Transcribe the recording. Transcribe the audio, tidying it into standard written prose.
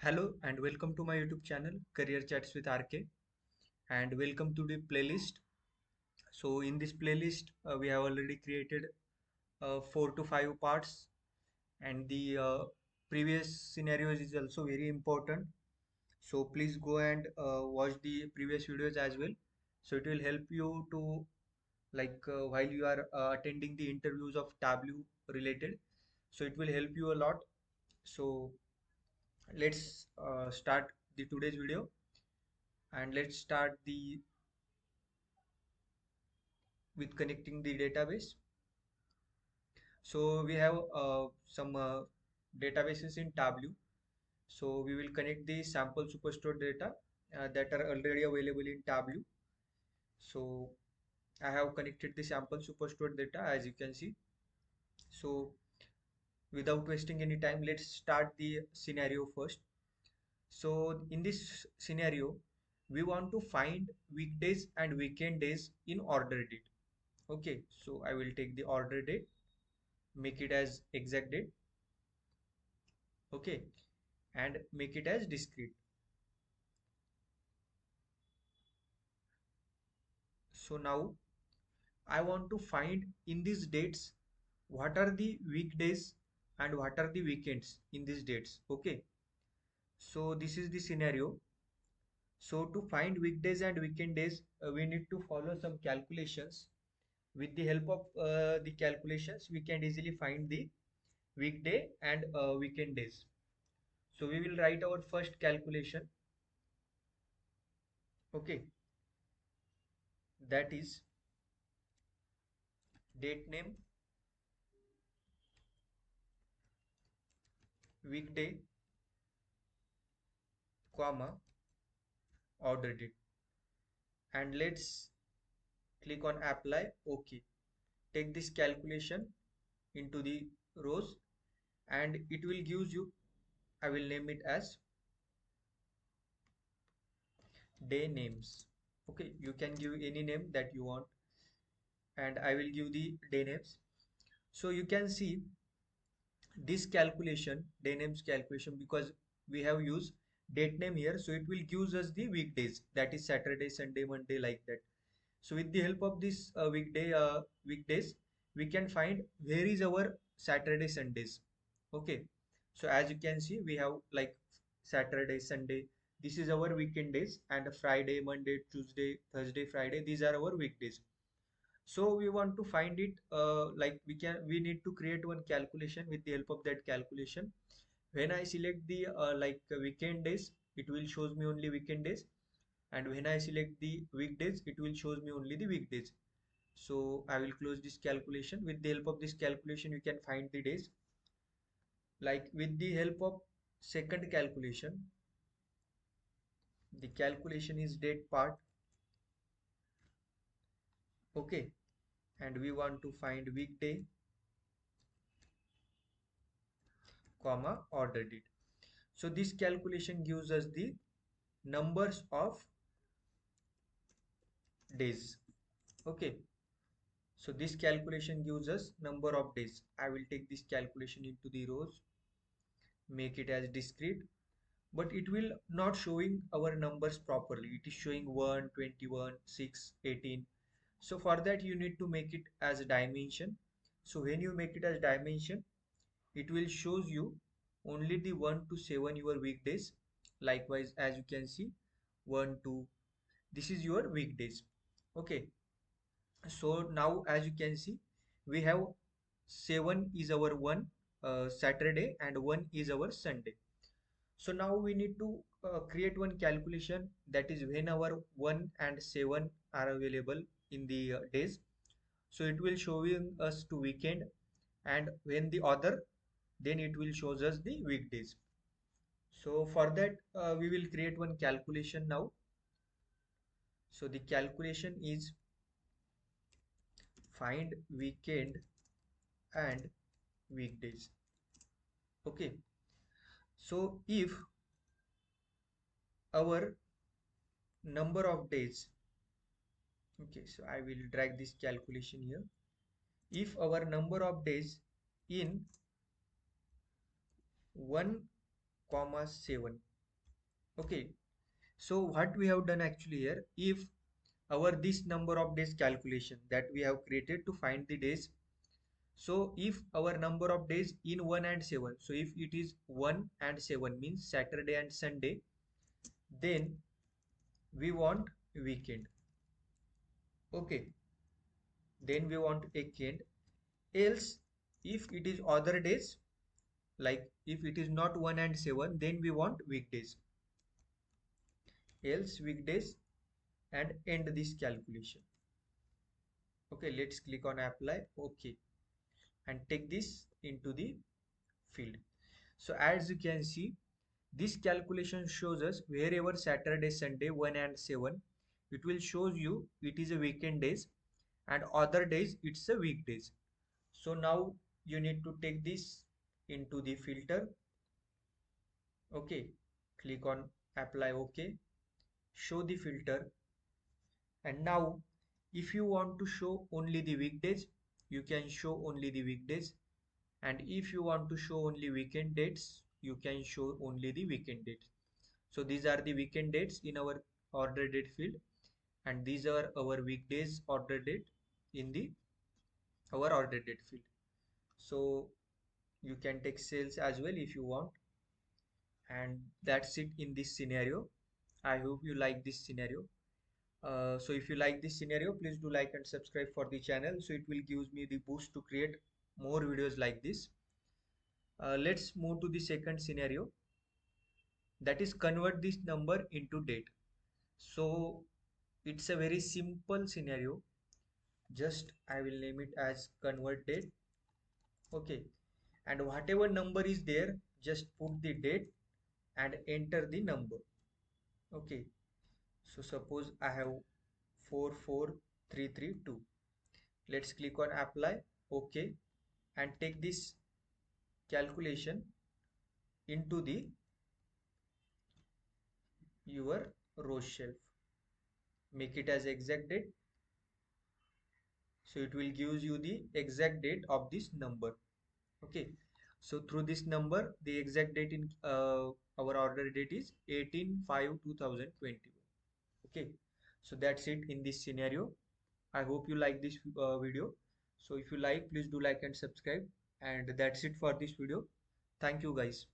Hello and welcome to my YouTube channel Career Chats with RK, and welcome to the playlist. So in this playlist we have already created 4 to 5 parts, and the previous scenarios is also very important. So please go and watch the previous videos as well. So it will help you to while you are attending the interviews of Tableau related. So it will help you a lot. So let's start the today's video, and let's start the with connecting the database. So we have some databases in Tableau. So we will connect the sample superstore data that are already available in Tableau. So I have connected the sample superstore data, as you can see. So without wasting any time, let's start the scenario first. So in this scenario, we want to find weekdays and weekend days in order date. Okay, so I will take the order date, make it as exact date. Okay, and make it as discrete. So now I want to find in these dates what are the weekdays and what are the weekends in these dates. Okay, so this is the scenario. So to find weekdays and weekend days, we need to follow some calculations. With the help of the calculations, we can easily find the weekday and weekend days. So we will write our first calculation. Okay, that is date name, weekday, comma, order date, and let's click on apply. Okay, take this calculation into the rows, and it will give you, I will name it as day names. Okay, you can give any name that you want, and I will give the day names. So you can see this calculation, day names calculation, because we have used date name here, so it will give us the weekdays, that is Saturday, Sunday, Monday, like that. So with the help of this weekdays, we can find where is our Saturday, Sundays. Okay, so as you can see, we have like Saturday, Sunday. This is our weekend days, and Friday, Monday, Tuesday, Thursday, Friday. These are our weekdays. So we want to find it, we need to create one calculation. With the help of that calculation, when I select the weekend days, it will shows me only weekend days, and when I select the weekdays, it will shows me only the weekdays. So I will close this calculation. With the help of this calculation, you can find the days. Like with the help of second calculation, the calculation is date part. Okay, and we want to find weekday, comma, order date. So this calculation gives us the numbers of days. Okay, so this calculation gives us number of days. I will take this calculation into the rows, make it as discrete, but it will not showing our numbers properly. It is showing 1, 21, 6, 18. So for that you need to make it as a dimension. So when you make it as dimension, it will shows you only the 1 to 7 your weekdays. Likewise, as you can see, 1, 2, this is your weekdays. Okay, so now as you can see, we have 7 is our one Saturday, and 1 is our Sunday. So now we need to create one calculation, that is when our 1 and 7 are available in the days. So it will showing us to weekend, and when the other, then it will shows us the weekdays. So for that we will create one calculation now. So the calculation is find weekend and weekdays. Okay, so if our number of days, okay, so I will drag this calculation here. If our number of days in 1 comma 7, Okay, so what we have done actually here, if our this number of days calculation that we have created to find the days, so if our number of days in 1 and 7, so if it is 1 and 7 means Saturday and Sunday, then we want weekend. Okay, then we want weekend. Else, if it is other days, like if it is not 1 and 7, then we want weekdays. Else weekdays and end this calculation. Okay, let's click on apply. Okay, and take this into the field. So as you can see, this calculation shows us wherever Saturday, Sunday, 1 and 7, it will show you it is a weekend days and other days it's a weekdays. So now you need to take this into the filter. Okay, click on apply. Okay, show the filter. And now if you want to show only the weekdays, you can show only the weekdays. And if you want to show only weekend dates, you can show only the weekend dates. So these are the weekend dates in our order date field, and these are our weekdays order date in the our order date field. So you can take sales as well if you want. And that's it in this scenario. I hope you like this scenario. So if you like this scenario, please do like and subscribe for the channel, so it will give me the boost to create more videos like this. Let's move to the second scenario, that is convert this number into date. So it's a very simple scenario. Just I will name it as convert date. Okay, and whatever number is there, just put the date and enter the number. Okay, so suppose I have 44332. Let's click on apply. Okay, and take this calculation into the your row shelf. Make it as exact date, so it will gives you the exact date of this number. Okay, so through this number the exact date in our order date is 18/5/2021. Okay, so that's it in this scenario. I hope you like this video. So if you like, please do like and subscribe, and that's it for this video. Thank you guys.